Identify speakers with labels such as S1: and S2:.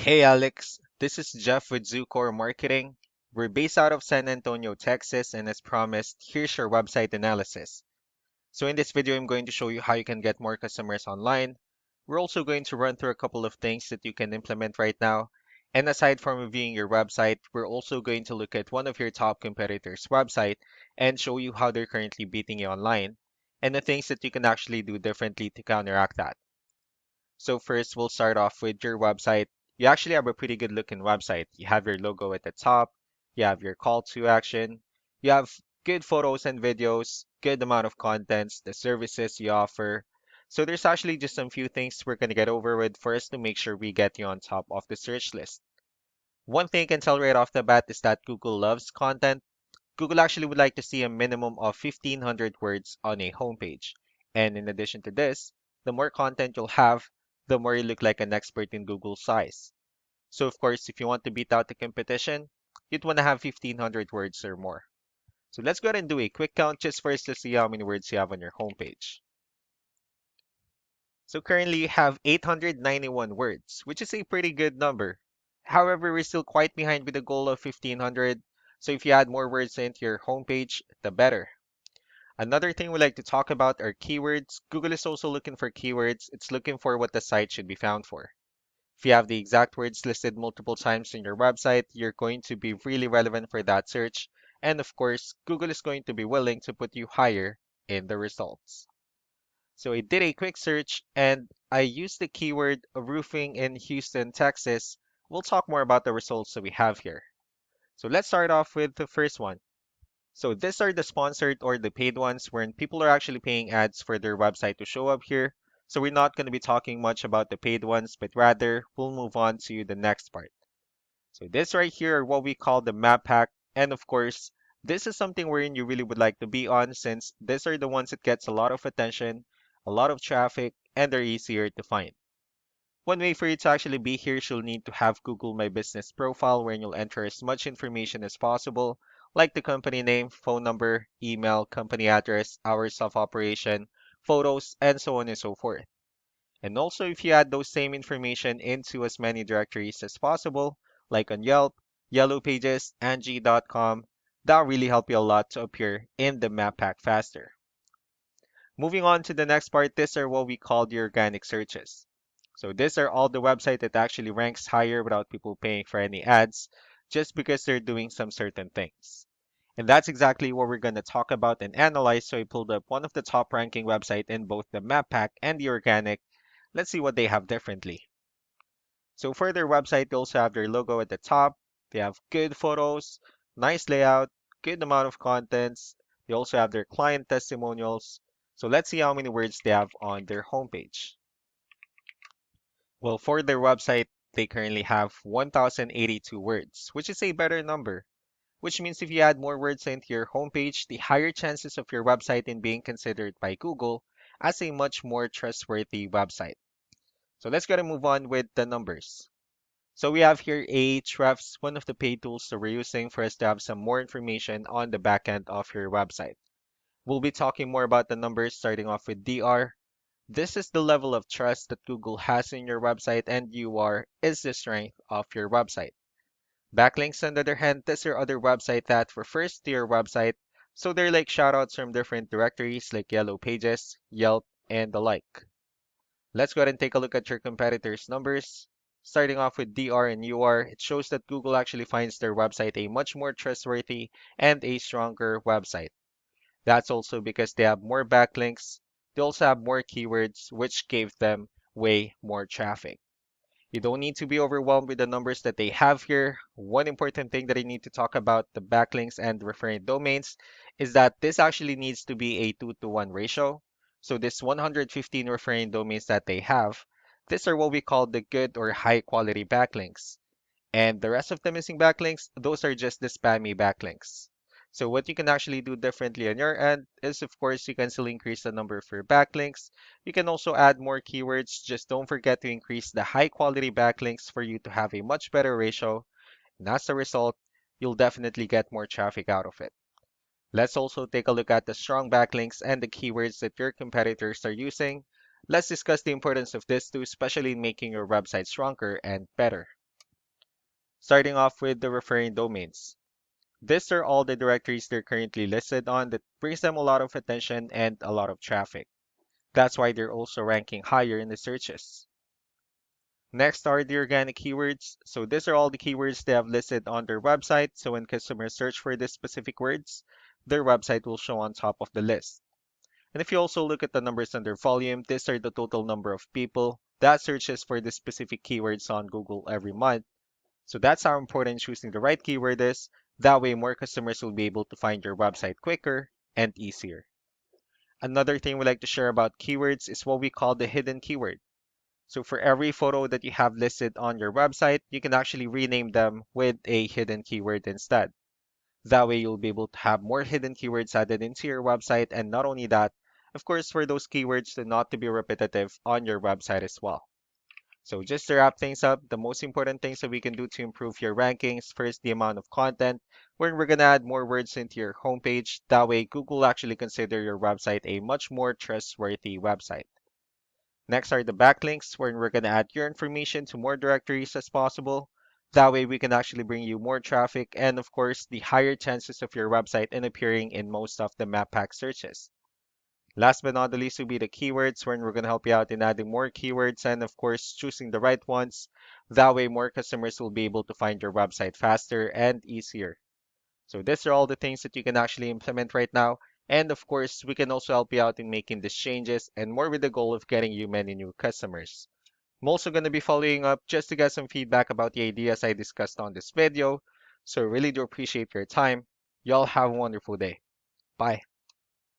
S1: Hey Alex, this is Jeff with Zucore Marketing. We're based out of San Antonio, Texas, and as promised, here's your website analysis. So in this video, I'm going to show you how you can get more customers online. We're also going to run through a couple of things that you can implement right now. And aside from reviewing your website, we're also going to look at one of your top competitors' website and show you how they're currently beating you online and the things that you can actually do differently to counteract that. So first, we'll start off with your website. You actually have a pretty good looking website. You have your logo at the top, you have your call to action, you have good photos and videos, good amount of contents, the services you offer. So there's actually just some few things we're going to get over with first to make sure we get you on top of the search list. One thing I can tell right off the bat is that Google loves content. Google actually would like to see a minimum of 1,500 words on a homepage. And in addition to this, the more content you'll have, the more you look like an expert in Google's size. So of course, if you want to beat out the competition, you'd want to have 1,500 words or more. So let's go ahead and do a quick count just first to see how many words you have on your homepage. So currently you have 891 words, which is a pretty good number. However, we're still quite behind with the goal of 1,500. So if you add more words into your homepage, the better. Another thing we like to talk about are keywords. Google is also looking for keywords. It's looking for what the site should be found for. If you have the exact words listed multiple times in your website, you're going to be really relevant for that search. And of course, Google is going to be willing to put you higher in the results. So I did a quick search and I used the keyword roofing in Houston, Texas. We'll talk more about the results that we have here. So let's start off with the first one. So these are the sponsored or the paid ones wherein people are actually paying ads for their website to show up here. So we're not going to be talking much about the paid ones, but rather we'll move on to the next part. So this right here are what we call the map pack. And of course, this is something wherein you really would like to be on since these are the ones that gets a lot of attention, a lot of traffic, and they're easier to find. One way for you to actually be here is you'll need to have Google My Business profile wherein you'll enter as much information as possible, like the company name, phone number, email, company address, hours of operation, photos, and so on and so forth. And also if you add those same information into as many directories as possible, like on Yelp, Yellow Pages, Angie.com, that'll really help you a lot to appear in the map pack faster. Moving on to the next part, these are what we call the organic searches. So these are all the website that actually ranks higher without people paying for any ads, just because they're doing some certain things. And that's exactly what we're going to talk about and analyze. So I pulled up one of the top ranking website in both the map pack and the organic. Let's see what they have differently. So for their website, they also have their logo at the top. They have good photos, nice layout, good amount of contents. They also have their client testimonials. So let's see how many words they have on their homepage. Well, for their website, they currently have 1,082 words, which is a better number, which means if you add more words into your homepage, the higher chances of your website in being considered by Google as a much more trustworthy website. So let's go and move on with the numbers. So we have here Ahrefs, one of the paid tools that we're using for us to have some more information on the backend of your website. We'll be talking more about the numbers starting off with DR. This is the level of trust that Google has in your website, and UR is the strength of your website. Backlinks, on the other hand, these are other website that refers to your website, so they're like shoutouts from different directories like Yellow Pages, Yelp, and the like. Let's go ahead and take a look at your competitors' numbers. Starting off with DR and UR, it shows that Google actually finds their website a much more trustworthy and a stronger website. That's also because they have more backlinks. They also have more keywords, which gave them way more traffic. You don't need to be overwhelmed with the numbers that they have here. One important thing that I need to talk about the backlinks and referring domains is that this actually needs to be a 2-to-1 ratio. So this 115 referring domains that they have, these are what we call the good or high quality backlinks. And the rest of the missing backlinks, those are just the spammy backlinks. So what you can actually do differently on your end is, of course, you can still increase the number for backlinks. You can also add more keywords. Just don't forget to increase the high quality backlinks for you to have a much better ratio. And as a result, you'll definitely get more traffic out of it. Let's also take a look at the strong backlinks and the keywords that your competitors are using. Let's discuss the importance of this too, especially in making your website stronger and better. Starting off with the referring domains. These are all the directories they're currently listed on that brings them a lot of attention and a lot of traffic. That's why they're also ranking higher in the searches. Next are the organic keywords. So these are all the keywords they have listed on their website. So when customers search for these specific words, their website will show on top of the list. And if you also look at the numbers under volume, these are the total number of people that searches for the specific keywords on Google every month. So that's how important choosing the right keyword is. That way more customers will be able to find your website quicker and easier. Another thing we like to share about keywords is what we call the hidden keyword. So for every photo that you have listed on your website, you can actually rename them with a hidden keyword instead. That way you'll be able to have more hidden keywords added into your website. And not only that, of course, for those keywords to not to be repetitive on your website as well. So just to wrap things up, the most important things that we can do to improve your rankings, first, the amount of content, where we're gonna add more words into your homepage. That way, Google actually consider your website a much more trustworthy website. Next are the backlinks, where we're gonna add your information to more directories as possible. That way, we can actually bring you more traffic and, of course, the higher chances of your website in appearing in most of the map pack searches. Last but not the least will be the keywords, where we're going to help you out in adding more keywords and, of course, choosing the right ones. That way, more customers will be able to find your website faster and easier. So, these are all the things that you can actually implement right now. And, of course, we can also help you out in making these changes and more with the goal of getting you many new customers. I'm also going to be following up just to get some feedback about the ideas I discussed on this video. So, really do appreciate your time. Y'all have a wonderful day. Bye.